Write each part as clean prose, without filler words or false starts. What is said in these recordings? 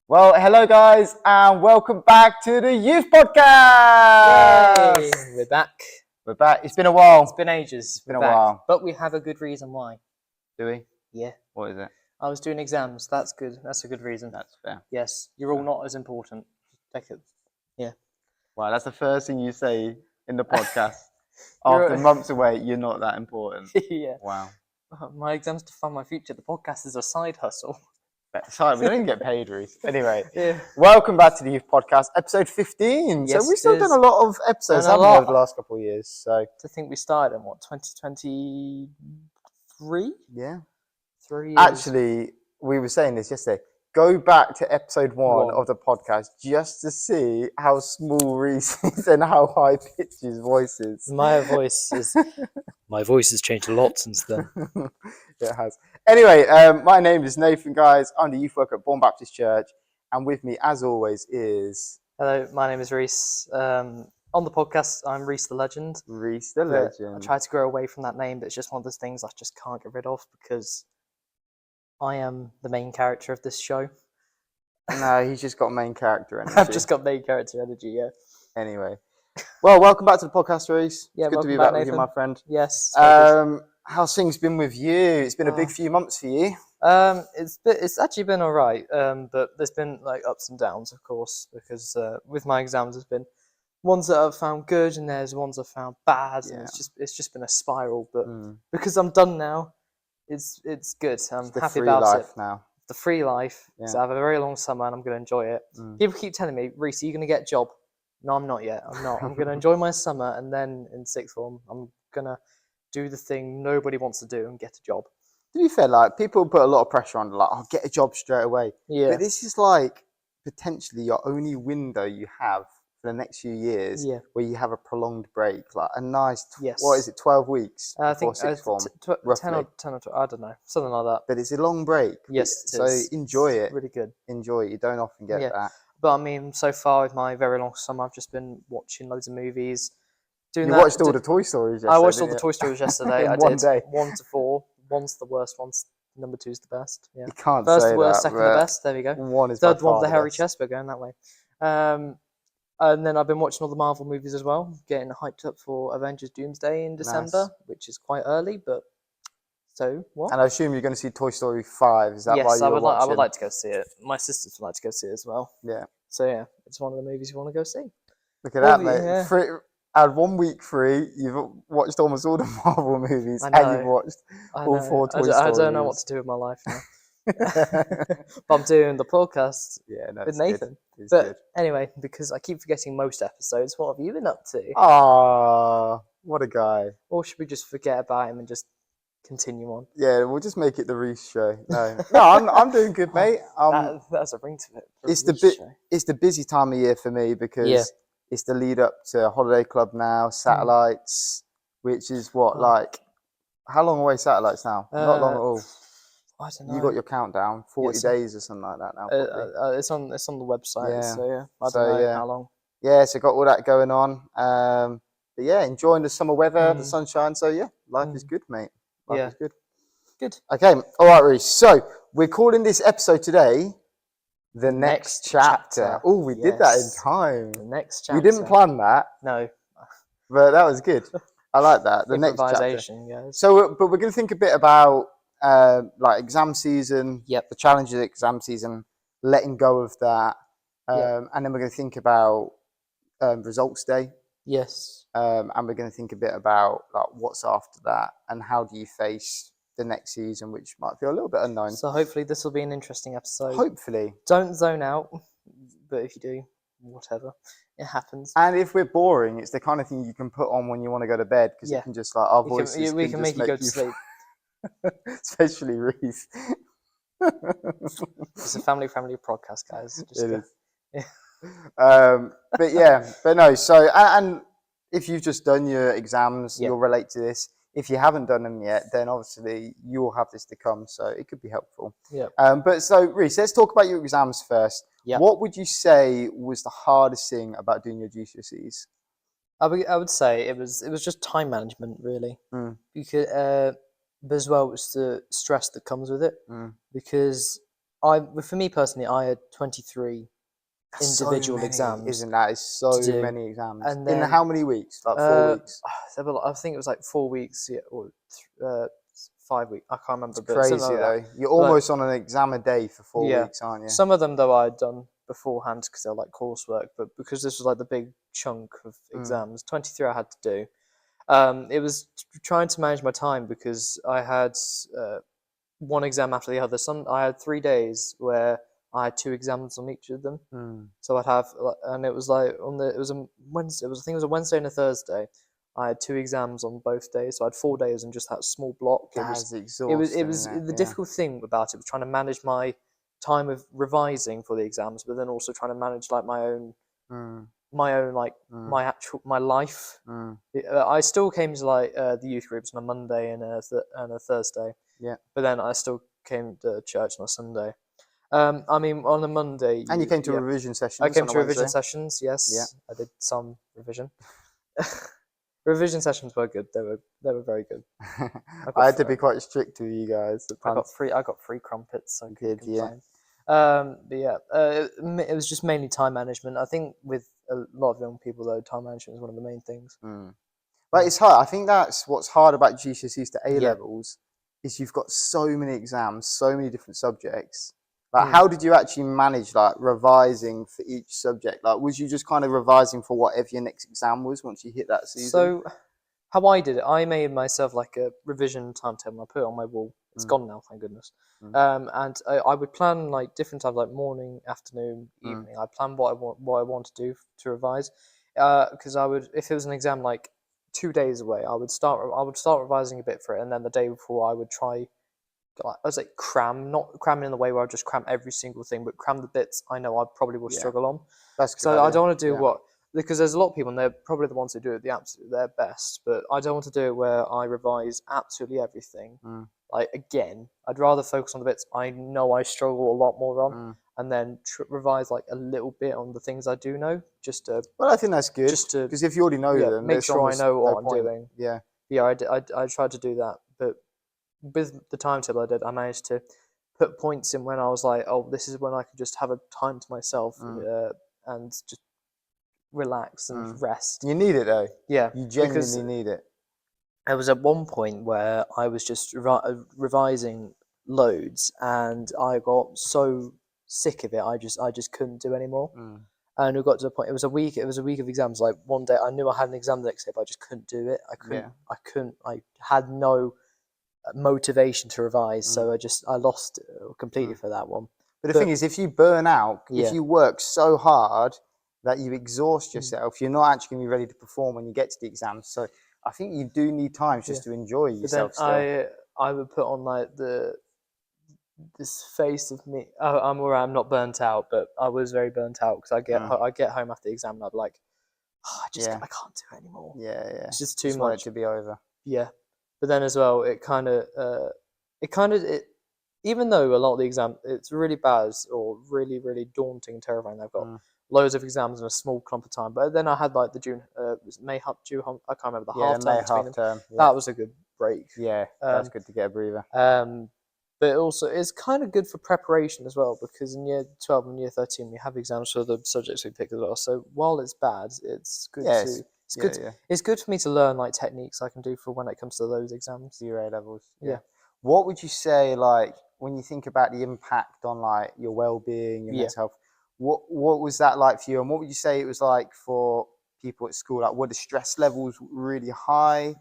Well, hello guys, and welcome back to the Youth Podcast. Yay! We're back. We're back. It's been a while. It's been ages. It's been We're a back. while. But we have a good reason why. Do we? Yeah. What is it? I was doing exams. That's good. That's a good reason. That's fair. Yes. You're all not as important. Take it. Yeah. Wow, that's the first thing you say in the podcast. After months away, you're not that important. Yeah. Wow. My exams define my future. The podcast is a side hustle. Sorry, we don't even get paid, Reece. Anyway, Yeah. welcome back to the Youth Podcast, episode 15. Yes, so we've still it done is. a lot of episodes, Done a haven't we, lot. over the last couple of years? So To think we started in what, 2023? yeah. 3 years. Actually, we were saying this yesterday. Go back to episode one What? of the podcast just to see how small Reece is and how high pitched his voice is. My voice has changed a lot since then. It has. Anyway, my name is Nathan, guys. I'm the youth worker at Bourne Baptist Church, and with me, as always, is Hello, my name is Reece. On the podcast, I'm Reece the Legend. Reece the But Legend. I tried to grow away from that name, but it's just one of those things I just can't get rid of because I am the main character of this show. No, he's just got main character energy. I've just got main character energy, yeah. Anyway, well, welcome back to the podcast, Reece. Yeah, It's good to be welcome back back, with you, Nathan. my friend. Yes. very good. How's things been with you? It's been a big few months for you. It's actually been alright, but there's been like ups and downs, of course, because with my exams, there's been ones that I've found good and there's ones I've found bad, and it's just been a spiral. But because I'm done now, it's good. I'm The happy free about life it. now. The free life. Yeah. So I have a very long summer and I'm going to enjoy it. People keep telling me, Reece, are you going to get a job? No, I'm not yet. I'm not. I'm going to enjoy my summer, and then in sixth form, I'm going to do the thing nobody wants to do and get a job. To be fair, like people put a lot of pressure on, like, I'll get a job straight away. Yeah. But this is like potentially your only window you have for the next few years, Yeah. where you have a prolonged break, like a nice, Yes. what is it, 12 weeks I before think sixth form, 10 roughly. or 10 or 12, I don't know, something like that. But it's a long break. Yes, it so is. enjoy It's it. really good. Enjoy it. You don't often get Yeah. that. But I mean, so far with my very long summer, I've just been watching loads of movies. You watched all the Toy Stories yesterday. I watched all the didn't Toy Stories yesterday. In I one did day. 1 to 4. 1's the worst. Number 2's the best. Yeah. You can't First say the worst, that, second the but best. There we go. One is by Third one, far the hairy best. chest. We're going that way. And then I've been watching all the Marvel movies as well, getting hyped up for Avengers Doomsday in December, Nice. which is quite early, but so what? And I assume you're going to see Toy Story 5. Is that why Yes, you I were would watching? like to go see it. My sisters would like to go see it as well. Yeah. So yeah, it's one of the movies you want to go see. Look at that, Well, mate. yeah. I had 1 week free. You've watched almost all the Marvel movies, I and you've know. watched all 4 Toy Stories. I don't know what to do with my life now. But I'm doing the podcast with Nathan. But anyway, because I keep forgetting most episodes, what have you been up to? Ah, what a guy. Or should we just forget about him and just continue on? Yeah, we'll just make it the Reece show. No, I'm doing good, mate. That's a ring to it. It's the busy time of year for me because it's the lead up to Holiday Club now, Satellites, which is what, like, how long away Satellites now? Not long at all. I don't know. You got your countdown, 40 days or something like that now. It's on the website. Yeah. So yeah, I don't know how long. Yeah, so got all that going on. But yeah, enjoying the summer weather, the sunshine. So yeah, life is good, mate. Life is good. Good. Okay, all right, Reece. So we're calling this episode today The Next Chapter. Oh, we did that in time. The next chapter. We didn't plan that. No. But that was good. I like that. The next chapter. Guys. So, but we're going to think a bit about like exam season, the challenges of exam season, letting go of that. And then we're going to think about results day. Yes. And we're going to think a bit about like what's after that and how do you face the next season, which might feel a little bit unknown. So hopefully this will be an interesting episode. Hopefully. Don't zone out, but if you do, whatever, it happens. And if we're boring, it's the kind of thing you can put on when you want to go to bed because you can just like our voices. We can make you go to sleep. Especially Reece. It's a family-friendly podcast, guys. It is. But no. So, and if you've just done your exams, you'll relate to this. If you haven't done them yet, then obviously you will have this to come, so it could be helpful. Yeah. But so, Reece, let's talk about your exams first. Yeah. What would you say was the hardest thing about doing your GCSEs? I would say it was just time management, really. Because but as well, it's the stress that comes with it. Because for me personally, I had 23 individual exams, isn't that? It's so to do. many exams. And In then how many weeks? Like 4 weeks. I think it was like 4 weeks, yeah, or 5 weeks. I can't remember, It's but something crazy like though. that. You're But, almost on an exam a day for 4 yeah, weeks, aren't you? some of them though I had done beforehand because they were like coursework, but because this was like the big chunk of exams, 23 I had to do. It was trying to manage my time because I had one exam after the other. I had 3 days where I had 2 exams on each of them. So I'd have, and it was like it was a Wednesday. I think it was a Wednesday and a Thursday. I had 2 exams on both days, so I had 4 days in just that small block. That's exhausting, it was isn't it? the difficult thing about it was trying to manage my time of revising for the exams, but then also trying to manage like my own like my life. I still came to like the youth groups on a Monday and a Thursday. Yeah. But then I still came to church on a Sunday. I mean, on a Monday. And you came to revision sessions. I came on a to revision Wednesday. sessions. Yes, Yeah. I did some revision. Revision sessions were good. They were very good. I had to be quite strict with you guys. I got free crumpets. So I couldn't complain. But yeah, it was just mainly time management. I think with a lot of young people though, time management is one of the main things. But it's hard. I think that's what's hard about GCSEs to A Yeah. levels is you've got so many exams, so many different subjects. Like, how did you actually manage like revising for each subject? Like, was you just kind of revising for whatever your next exam was once you hit that season? So, how I did it, I made myself like a revision timetable. I put it on my wall. It's gone now, thank goodness. And I would plan like different times, like morning, afternoon, evening. I plan what I want to do to revise, because I would, if it was an exam like 2 days away, I would start revising a bit for it, and then the day before I would try. I was like not cramming in the way where I just cram every single thing, but cram the bits I know I probably will struggle on. That's so I don't want to do because there's a lot of people and they're probably the ones who do it their best, but I don't want to do it where I revise absolutely everything. Like again, I'd rather focus on the bits I know I struggle a lot more on, and then revise like a little bit on the things I do know, just to. Well, I think that's good because if you already know them, make sure I know what I'm point. doing. Yeah, I tried to do that, but with the timetable I did, I managed to put points in when I was like, oh, this is when I could just have a time to myself and just relax and rest. You need it though. Yeah, you genuinely need it. There was at one point where I was just revising loads, and I got so sick of it, I just couldn't do anymore. And we got to a point. It was a week of exams. Like one day, I knew I had an exam the next day, but I just couldn't do it. I had no motivation to revise, so I lost completely for that one. But the thing is, if you burn out, if you work so hard that you exhaust yourself, you're not actually going to be ready to perform when you get to the exams. So I think you do need time just to enjoy yourself. But then I would put on like this face of me. I'm alright. I'm not burnt out, but I was very burnt out because I get home after the exam and I'd be like, oh, I can't do it anymore. Yeah. It's just too much. Want it to be over. Yeah, but then as well, it even though a lot of the exam it's really bad or really really daunting and terrifying. I've got loads of exams in a small clump of time, but then I had like the June May I can't remember the half term between them. That was a good break. Yeah, that's good to get a breather. But also it's kind of good for preparation as well, because in year 12 and year 13 we have exams for the subjects we pick as well. So while it's bad, it's good it's good for me to learn like techniques I can do for when it comes to those exams. Your A levels. Yeah. What would you say, like, when you think about the impact on like your well-being, your mental health? What was that like for you, and what would you say it was like for people at school? Like, were the stress levels really high?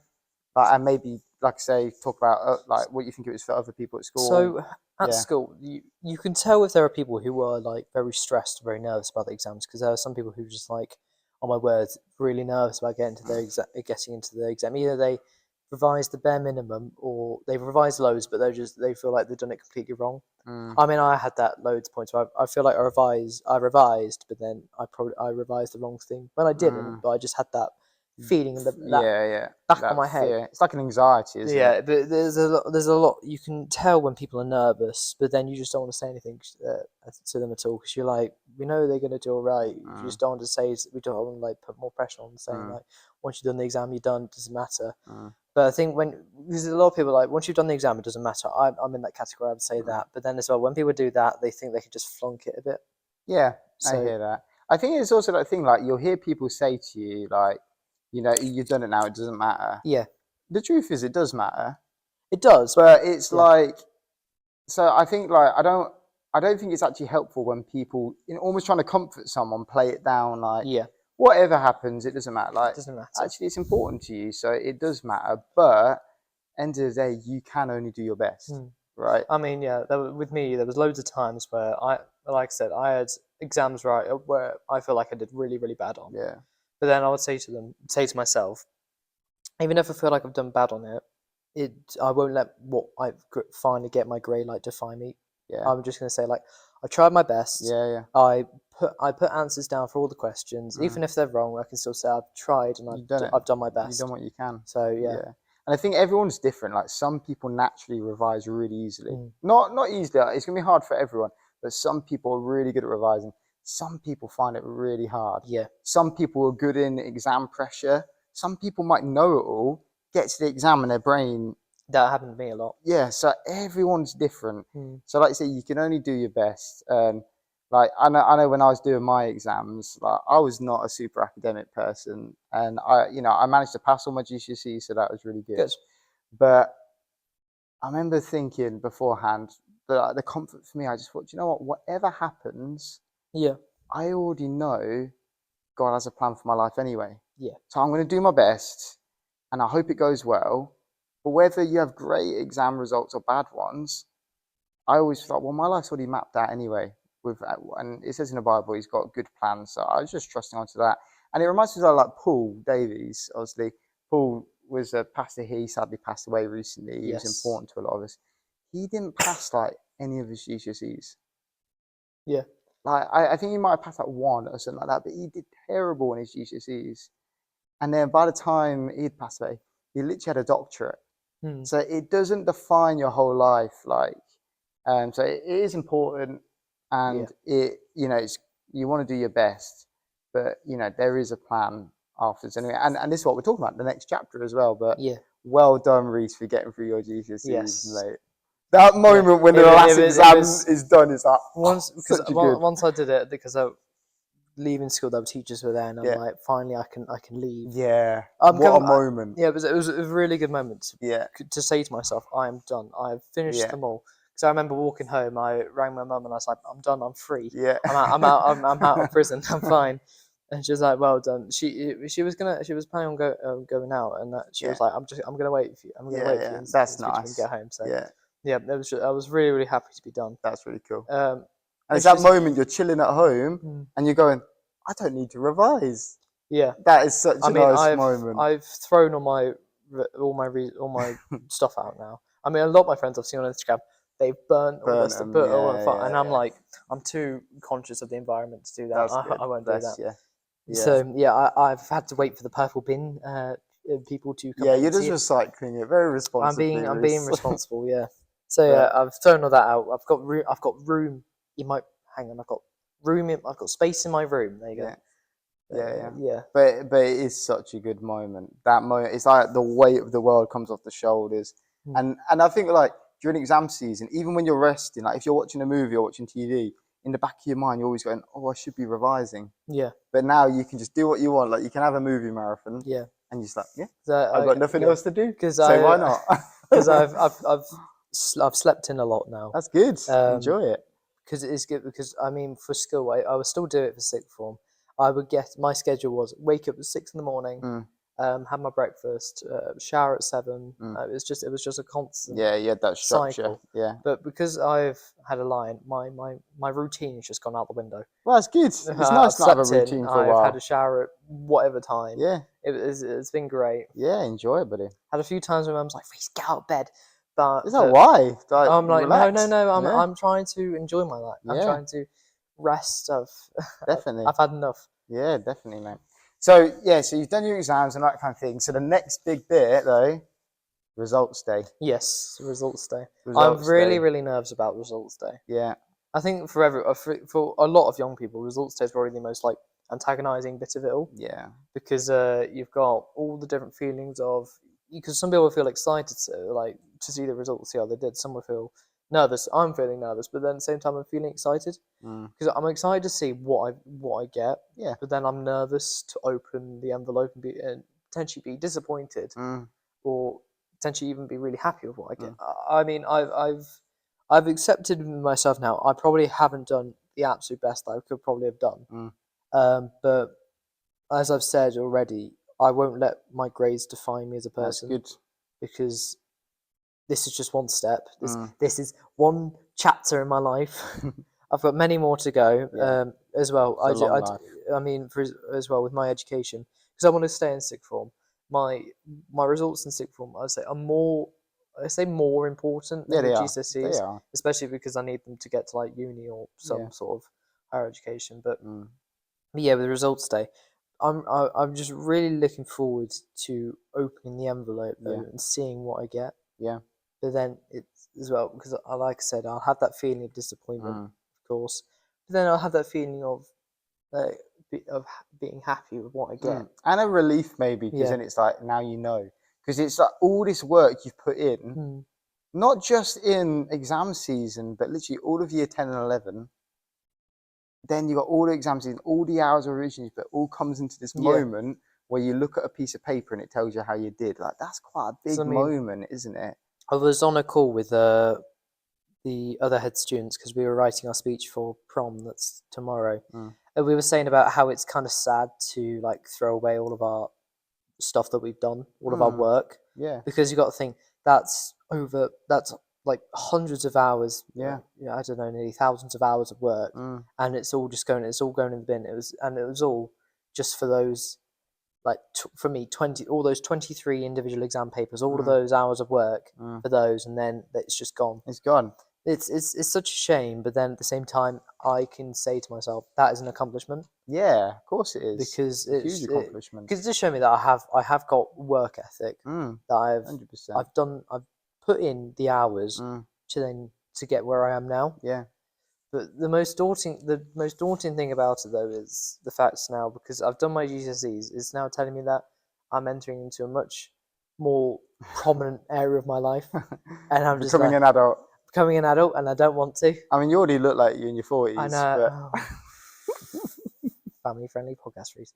And maybe, like I say, talk about like what you think it was for other people at school. So at school, you can tell if there are people who are like very stressed, very nervous about the exams, because there are some people who just like, oh my word, really nervous about getting into their exam. Either they revise the bare minimum, or they've revised loads, but they feel like they've done it completely wrong. I mean, I had that loads of points where I feel like I revised, but then I revised the wrong thing. Well, I didn't, but I just had that feeling in the back of my head. It's like an anxiety, isn't it? Yeah, but there's a lot you can tell when people are nervous, but then you just don't want to say anything to them at all, because you're like, we know they're going to do all right. You just don't want to we don't want to like put more pressure on them, saying like, once you've done the exam, you're done. It doesn't matter. But I think because a lot of people like once you've done the exam, it doesn't matter. I'm in that category. I would say that. But then as well, when people do that, they think they could just flunk it a bit. Yeah, I So hear that. I think it's also that thing like you'll hear people say to you like, you've done it now, it doesn't matter. yeah, The truth is, it does matter, it does. but it's Yeah. like, so I think like I don't think it's actually helpful when people, almost trying to comfort someone, play it down like, Yeah, whatever happens, it doesn't matter. it Like, doesn't matter. actually, it's important to you, so it does matter. But end of the day, you can only do your best, right? I mean, yeah, with me, there was loads of times where like I said, I had exams where I feel like I did really, really bad on. Yeah, But then I would say to myself, even if I feel like I've done bad on it, I won't let what I finally get my grade like define me. yeah, I'm just gonna say like I tried my best. yeah, yeah. I put answers down for all the questions, even if they're wrong. I can still say I've tried and You've done it. I've done my You've best. done what you can. So yeah, Yeah. And I think everyone's different. Like some people naturally revise really easily. Not easily. It's gonna be hard for everyone. But some people are really good at revising. Some people find it really hard. yeah, Some people are good in exam pressure. Some people might know it all, get to the exam and their brain. that happened to me a lot. Yeah. So everyone's different. So like I say, you can only do your best. Like I know when I was doing my exams, like I was not a super academic person, and I managed to pass all my GCSEs, so that was really good. Good. But I remember thinking beforehand, the comfort for me, I just thought, you know what, whatever happens, Yeah, I already know God has a plan for my life anyway. yeah, So I'm going to do my best, and I hope it goes well. But whether you have great exam results or bad ones, I always thought, well, my life's already mapped out anyway. And it says in the Bible, he's got good plans. So I was just trusting onto that. And it reminds me of like Paul Davies. Obviously, Paul was a pastor here. He sadly passed away recently. He was important to a lot of us. He didn't pass like any of his GCSEs. yeah, Like I think he might have passed like one or something like that, but he did terrible in his GCSEs. And then by the time he'd passed away, he literally had a doctorate. So it doesn't define your whole life. Like, so it is important, and it's you want to do your best, but there is a plan afterwards anyway. And this is what we're talking about, the next chapter as well. But yeah. well done, Reece, for getting through your GCSEs, Yes. mate. That moment when the last exam is done is like once I did it because leaving school, the teachers were there, and I'm like, finally, I can leave. Yeah, what a moment. Yeah, it was a really good moment. To say to myself, I am done. I have finished them all. Because I remember walking home, I rang my mum and I was like, I'm done. I'm free. Yeah, I'm out of prison. I'm fine. And she was like, well done. She was planning on going out, and she was like, I'm gonna wait for you. I'm gonna wait for you. That's nice. When you get home. So yeah, I was really, really happy to be done. That's really cool. And it's that moment you're chilling at home and you're going, I don't need to revise. Yeah, that is such a nice moment. I've thrown all my stuff out now. I mean, a lot of my friends I've seen on Instagram, they've burnt all their stuff, and I'm like, I'm too conscious of the environment to do that. I won't do that. So I've had to wait for the purple bin people to come. Yeah, you're just recycling it very responsibly. I'm being responsible. Yeah. So I've thrown all that out. I've got room. You might hang on. I've got space in my room. There you go. Yeah. But it is such a good moment. That moment, it's like the weight of the world comes off the shoulders. And I think like during exam season, even when you're resting, like if you're watching a movie or watching TV, in the back of your mind, you're always going, "Oh, I should be revising." Yeah. But now you can just do what you want. Like you can have a movie marathon. Yeah. And you're just like, I've got nothing else to do. Why not? Because I've slept in a lot now. That's good. Enjoy it. Because it is good. Because I mean, for school, I would still do it for sixth form. I would my schedule was wake up at 6 a.m, have my breakfast, shower at 7. It was just a constant. Yeah, you had that structure. Cycle. Yeah. But because I've had a line, my routine has just gone out the window. Well, that's good. It's nice to have a routine for a while. I've had a shower at whatever time. Yeah. It's been great. Yeah, enjoy it, buddy. Had a few times where Mum's like, "Reece, get out of bed." But is that why? Like, I'm like, relax. no. I'm trying to enjoy my life. I'm trying to rest. Definitely. I've had enough. Yeah, definitely, mate. So so you've done your exams and that kind of thing. So the next big bit, though, results day. Yes, results day. I'm really, really nervous about results day. Yeah. I think for a lot of young people, results day is probably the most like antagonizing bit of it all. Yeah. Because you've got all the different feelings of because some people feel excited to see the results, see how they did. Some will feel nervous. I'm feeling nervous, but then at the same time I'm feeling excited because I'm excited to see what I get. Yeah. But then I'm nervous to open the envelope and potentially be disappointed, or potentially even be really happy with what I get. I mean, I've accepted myself now. I probably haven't done the absolute best I could probably have done, but as I've said already, I won't let my grades define me as a person. That's good. Because this is just one step. This is one chapter in my life. I've got many more to go as well. I mean, as well with my education, because I want to stay in sixth form. My results in sixth form, I say more important than the GCSEs, they are. especially because I need them to get to like uni or some sort of higher education. But yeah, with the results day, I'm just really looking forward to opening the envelope and seeing what I get. Yeah. But then it's as well because like I said, I'll have that feeling of disappointment, of course. But then I'll have that feeling of being happy with what I get and a relief maybe because then it's like now you know because it's like all this work you've put in, not just in exam season, but literally all of year 10 and 11. Then you got all the exams in, all the hours of revision, but all comes into this moment where you look at a piece of paper and it tells you how you did. Like that's quite a big moment, isn't it? I was on a call with the other head students because we were writing our speech for prom that's tomorrow, and we were saying about how it's kind of sad to like throw away all of our stuff that we've done, all of our work, because you got to think that's like hundreds of hours, I don't know, nearly thousands of hours of work, and it's all going in the bin. It was all just for those, like for me, all those 23 individual exam papers, all of those hours of work for those, and then it's just gone. It's gone. It's such a shame, but then at the same time, I can say to myself that is an accomplishment. Yeah, of course it is. Because it's a huge accomplishment. Because it just showed me that I have got work ethic. That 100%. I've put in the hours to get where I am now. Yeah. But the most daunting thing about it though is the facts now, because I've done my GCSEs. It's now telling me that I'm entering into a much more prominent area of my life, and I'm becoming an adult. Becoming an adult, and I don't want to. I mean, you already look like you're in your 40s. I know. But... family-friendly podcast, Reece.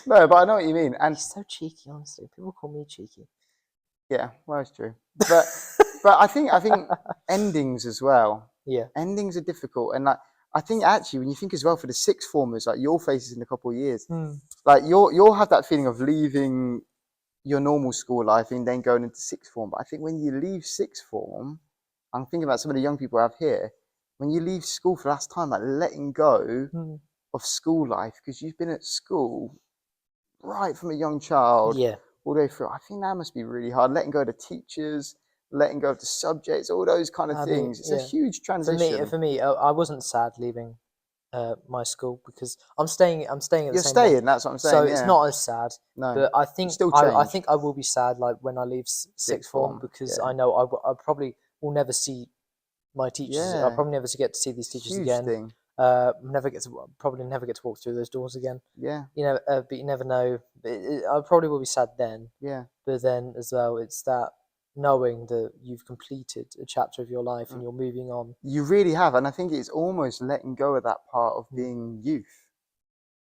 No, but I know what you mean. And he's so cheeky, honestly. People call me cheeky. Yeah, well, it's true. But I think endings as well. Yeah. Endings are difficult, and like I think actually when you think as well for the sixth formers, like your faces in a couple of years, like you'll have that feeling of leaving your normal school life and then going into sixth form. But I think when you leave sixth form, I'm thinking about some of the young people I have here. When you leave school for the last time, like letting go of school life, because you've been at school right from a young child all the way through. I think that must be really hard. Letting go of the teachers, letting go of the subjects, all those kind of things. It's a huge transition. For me, I wasn't sad leaving my school because I'm staying at the same You're staying, that's what I'm saying. So it's not as sad. No. But I think I think I will be sad like when I leave sixth form because I know I probably will never see my teachers. I'll probably never get to see these teachers again. Thing. Probably never get to walk through those doors again. Yeah. You know, but you never know. I probably will be sad then. Yeah. But then as well, it's that knowing that you've completed a chapter of your life and you're moving on. You really have, and I think it's almost letting go of that part of being youth,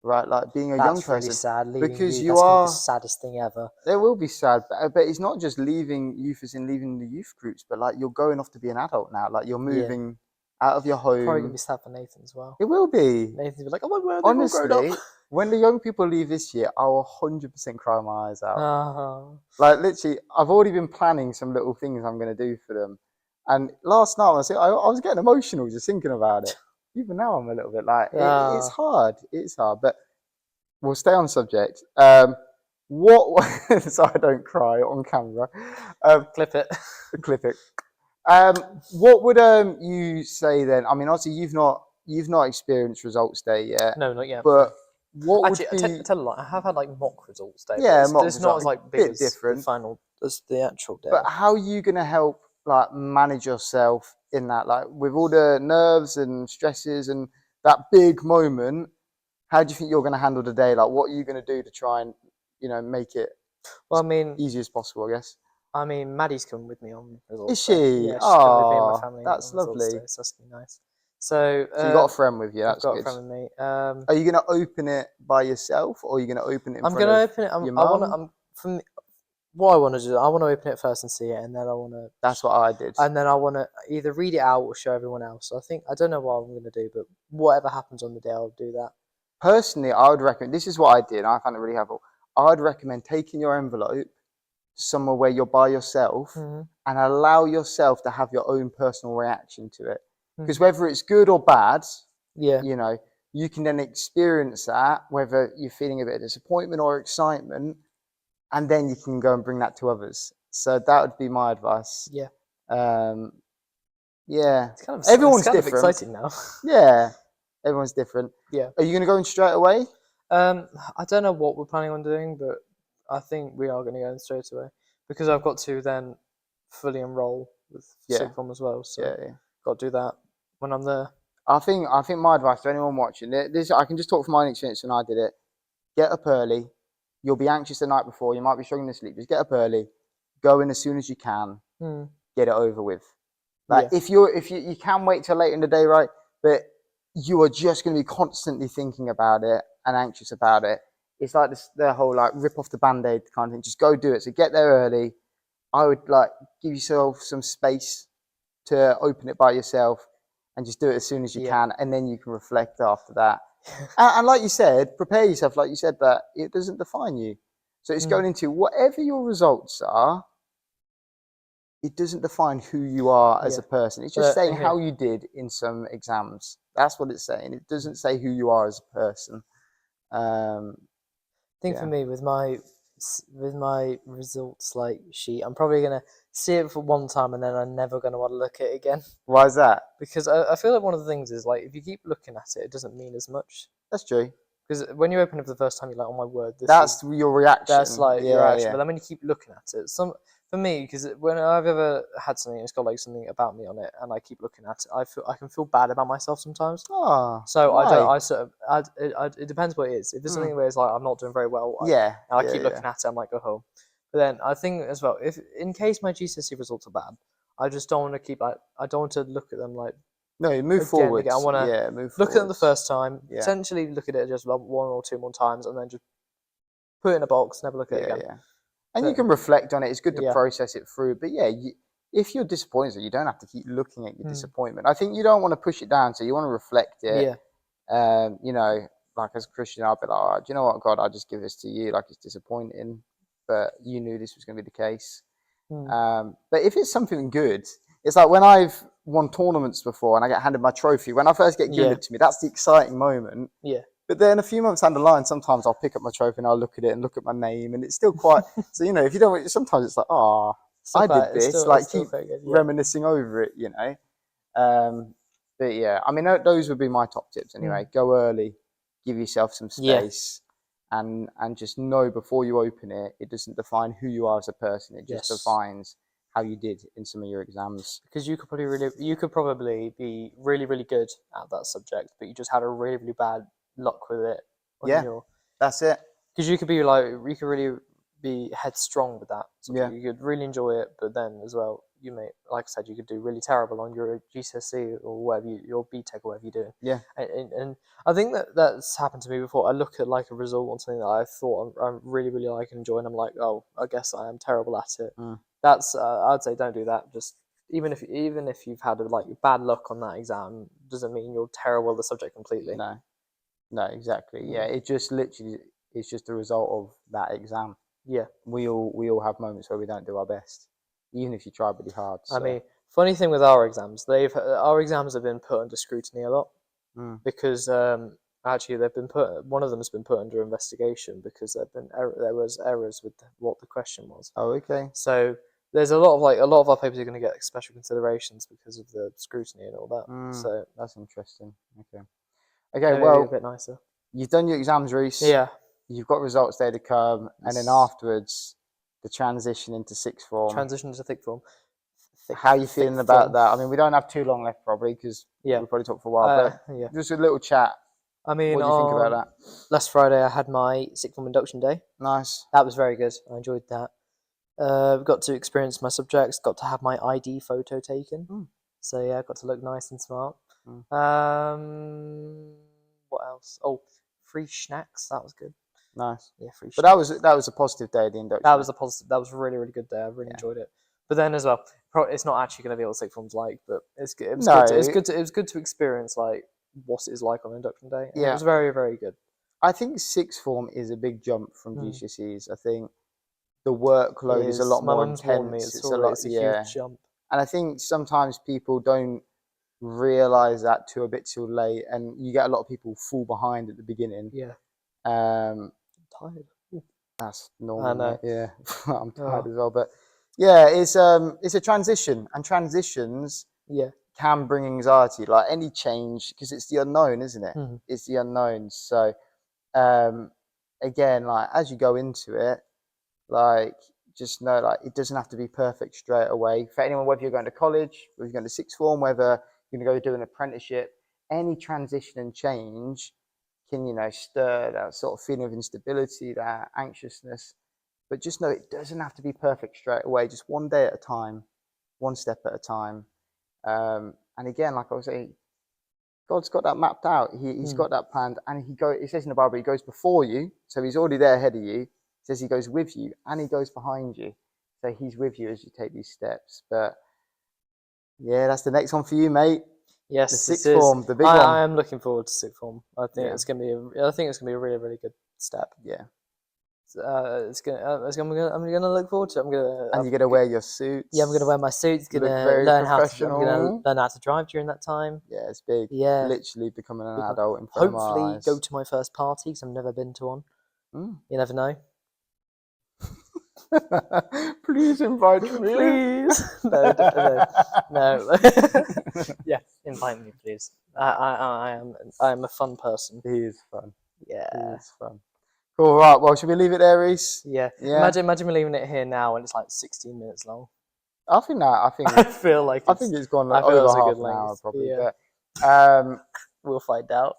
right? Like being a young person. That's really sad. Leaving because youth, that's the saddest thing ever. It will be sad, but it's not just leaving youth as in leaving the youth groups, but like you're going off to be an adult now. Like you're moving out of your home. Probably gonna be sad for Nathan as well. It will be. Nathan's gonna be like, oh my word, honestly, when the young people leave this year, I will 100% cry my eyes out. Like literally, I've already been planning some little things I'm going to do for them. And last night, I was getting emotional just thinking about it. Even now, I'm a little bit like, it's hard. It's hard, but we'll stay on subject. What? So I don't cry on camera. Clip it. Clip it. What would you say then? I mean, obviously you've not experienced results day yet. No, not yet. But what actually, would be? I tell you, I have had like mock results day. Yeah, but it's not as like big as different. The final, as the actual day. But how are you gonna help like manage yourself in that, like with all the nerves and stresses and that big moment? How do you think you're gonna handle the day? Like, what are you gonna do to try and make it Well, I mean, easy as possible, I guess. Maddie's coming with me on Is results day. she? Yeah, she's coming with me and my Oh, family that's on results lovely. day, so that's gonna be nice. So, So you got a friend with you. I've That's got a good. friend with me. Are you gonna open it by yourself, or are you gonna open it in I'm front gonna of open it. your I want to. mum? From what I want to do. I want to open it first and see it, and then I want to. That's what I did. And then I want to either read it out or show everyone else. I don't know what I'm gonna do, but whatever happens on the day, I'll do that. Personally, I would recommend. This is what I did. I found it really helpful. I'd recommend taking your envelope somewhere where you're by yourself Mm-hmm. and allow yourself to have your own personal reaction to it. Because Mm-hmm. whether it's good or bad, Yeah. you know, you can then experience that, whether you're feeling a bit of disappointment or excitement, and then you can go and bring that to others. So that would be my advice. Yeah. Um, yeah, It's everyone's kind of different. exciting now. Yeah, everyone's different. Yeah. Are you going to go in straight away? I don't know what we're planning on doing, but I think we are going to go in straight away because I've got to then fully enroll with Yeah, sixth form as well. So yeah. got to do that when I'm there. I think my advice to anyone watching this, I can just talk from my own experience when I did it. Get up early. You'll be anxious the night before. You might be struggling to sleep. Just get up early. Go in as soon as you can. Get it over with. Like Yeah. if you can wait till late in the day, right? But you are just going to be constantly thinking about it and anxious about it. It's like the whole like rip off the band-aid kind of thing. Just go do it. So get there early. I would like give yourself some space to open it by yourself and just do it as soon as you Yeah. can, and then you can reflect after that. And like you said, prepare yourself, like you said, that it doesn't define you. So it's going into whatever your results are, it doesn't define who you are as Yeah. a person. It's just saying Yeah. how you did in some exams. That's what it's saying. It doesn't say who you are as a person. I think for me with my results like sheet, I'm probably gonna see it for one time and then I'm never gonna want to look at it again. Why is that? Because I feel like one of the things is like if you keep looking at it, it doesn't mean as much. That's true. Because when you open it for the first time, you're like, "Oh my word, That's your reaction. that's like your Yeah, reaction." yeah. But then when you keep looking at it, for me, because when I've ever had something, it's got like something about me on it, and I keep looking at it, I can feel bad about myself sometimes. Oh, So I why? don't. I sort of. It depends what it is. If there's something where it's like I'm not doing very well, Yeah, and I yeah, keep looking at it, I'm like, go home. But then I think as well, if in case my GCSE results are bad, I just don't want to keep like I don't want to look at them like no, move again and again. I forwards. want to Yeah, move look at them the forwards. first time, Yeah, potentially look at it just like one or two more times, and then just put it in a box, never look at it yeah, again. yeah. And you But can reflect on it. It's good to yeah, process it through. But yeah, if you're disappointed, you don't have to keep looking at your mm, disappointment. I think you don't want to push it down. So you want to reflect it. yeah, You know, like as a Christian, I'll be like, oh, do you know what, God, I'll just give this to you. Like it's disappointing, but you knew this was going to be the case. mm, But if it's something good, it's like when I've won tournaments before and I get handed my trophy. When I first get given yeah, it to me, that's the exciting moment. yeah. But then a few months down the line, sometimes I'll pick up my trophy and I'll look at it and look at my name, and it's still quite. So you know, if you don't, sometimes it's like, oh, I did this. It's Like still keep quite good. Yeah, reminiscing over it, you know. But yeah, I mean, those would be my top tips anyway. Go early, give yourself some yeah, space, and just know before you open it, it doesn't define who you are as a person. It just yes. defines how you did in some of your exams. Because you could probably be really really good at that subject, but you just had a really really bad luck with it on Yeah, your. that's it. Because you could really be headstrong with that subject. Yeah, You could really enjoy it, but then as well, you may, like I said, you could do really terrible on your GCSE or whatever your BTEC or whatever you do. yeah, And I think that's happened to me before. I look at like a result on something that I thought I really really like and enjoy, and I'm like, oh, I guess I am terrible at it. That's I'd say don't do that. Just even if you've had like bad luck on that exam, doesn't mean you're terrible at the subject completely. no, no, exactly. Yeah, it just literally it's just the result of that exam. Yeah. We all have moments where we don't do our best, even if you try really hard. I So, mean, funny thing with our exams, our exams have been put under scrutiny a lot because actually they've been put. One of them has been put under investigation because there was errors with what the question was. oh, okay. So there's a lot of our papers are going to get special considerations because of the scrutiny and all that. So That's interesting. Okay. Okay, then maybe a well, bit nicer. you've done your exams, Reece. Yeah. You've got results there to come, and then afterwards, the transition into sixth form. Transition to thick form. How are you feeling about that? I mean, we don't have too long left, probably, because Yeah. we'll probably talk for a while, but Yeah. just a little chat. I mean, What do you think about that? Last Friday I had my sixth form induction day. Nice. That was very good. I enjoyed that. Got to experience my subjects. Got to have my ID photo taken. Mm. So yeah, got to look nice and smart. Mm. What else? Oh, free snacks. That was good. Nice. Yeah, free. But snacks. that was a positive day. The induction. That was a positive. That was a really, really good day. I really enjoyed it. But then as well, it's not actually going to be what sixth form's like. But it's good. It was good. It was good to experience like what it is like on induction day. And it was very, very good. I think sixth form is a big jump from GCSEs. I think the workload is a lot more intense. Warned me, it's a huge jump. And I think sometimes people don't realise that too a bit too late, and you get a lot of people fall behind at the beginning. Yeah. I'm tired. That's normal, mate. Yeah, I'm tired as well. But yeah, it's a transition, and transitions can bring anxiety, like any change, because it's the unknown, isn't it? It's the unknown. So again, like as you go into it, like just know like it doesn't have to be perfect straight away. For anyone, whether you're going to college, whether you're going to sixth form, whether you're going to go do an apprenticeship, any transition and change can, stir that sort of feeling of instability, that anxiousness. But just know it doesn't have to be perfect straight away. Just one day at a time, one step at a time. And again, like I was saying, God's got that mapped out. He's got that planned, and it says in the Bible, he goes before you, so he's already there ahead of you. It says he goes with you, and he goes behind you. So he's with you as you take these steps. But yeah, that's the next one for you, mate. Yes, the sixth form, the big one. I am looking forward to sixth form. I think it's gonna be. I think it's gonna be a really, really good step. Yeah. I'm gonna look forward to it. And you're gonna wear your suits. Yeah, I'm gonna wear my suits. I'm gonna learn how to drive during that time. Yeah, it's big. Yeah, literally becoming an adult in front of my eyes. Hopefully, go to my first party because I've never been to one. You never know. Please invite me. Please. No. Yeah, invite me, please. I am a fun person. He is fun. Yeah, he is fun. Cool. Right. Well, should we leave it there, Reece? Yeah. Imagine me leaving it here now, and it's like 16 minutes long. I think I feel like I think it's gone over half an hour probably. Yeah. But we'll find out.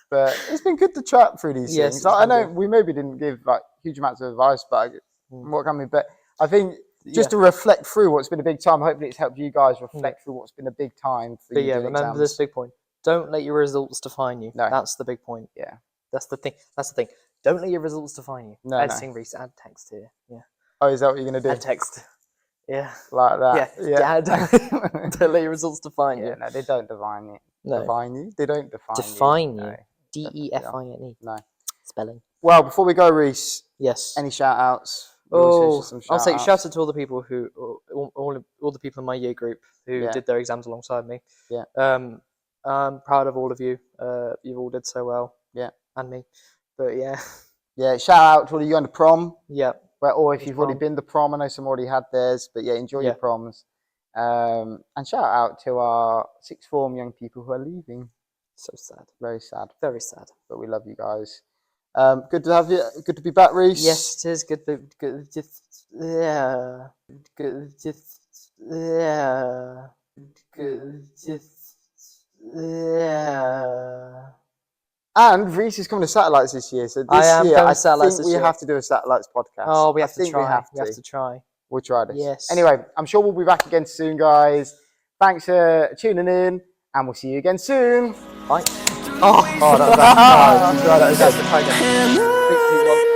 But it's been good to chat through these things. Like, I know we maybe didn't give like huge amounts of advice, but but I think just to reflect through what's been a big time. Hopefully, it's helped you guys reflect through what's been a big time for you. Remember exams. this big point: don't let your results define you. No. That's the big point. Yeah, that's the thing. Don't let your results define you. No, Editing, Reece, add text here. Yeah. Oh, is that what you're gonna do? Add text. Yeah. Like that. Yeah. Don't let your results define you. No, they don't define you. No. Define you? They don't define you. Define you. DEFINE. No. Spelling. Well, before we go, Reece. Yes. Any shout outs? I'll say shout out to all the people who, all the people in my year group who did their exams alongside me. Yeah. I'm proud of all of you. You all did so well. Yeah. And me. But yeah. Yeah. Shout out to all of you going to prom. Yeah. Or if you've already been to prom, I know some already had theirs. But yeah, enjoy your proms. And shout out to our sixth form young people who are leaving. So sad. Very sad. Very sad. But we love you guys. Good to have you. Good to be back, Reece. Yes, it is good. Yeah. Good. Yeah. Good. Yeah. And Reece is coming to Satellites this year, so this year I think we have to do a Satellites podcast. Oh, we have to try. We have to try. We'll try this. Yes. Anyway, I'm sure we'll be back again soon, guys. Thanks for tuning in, and we'll see you again soon. Bye. Oh, that was bad. No, try that again.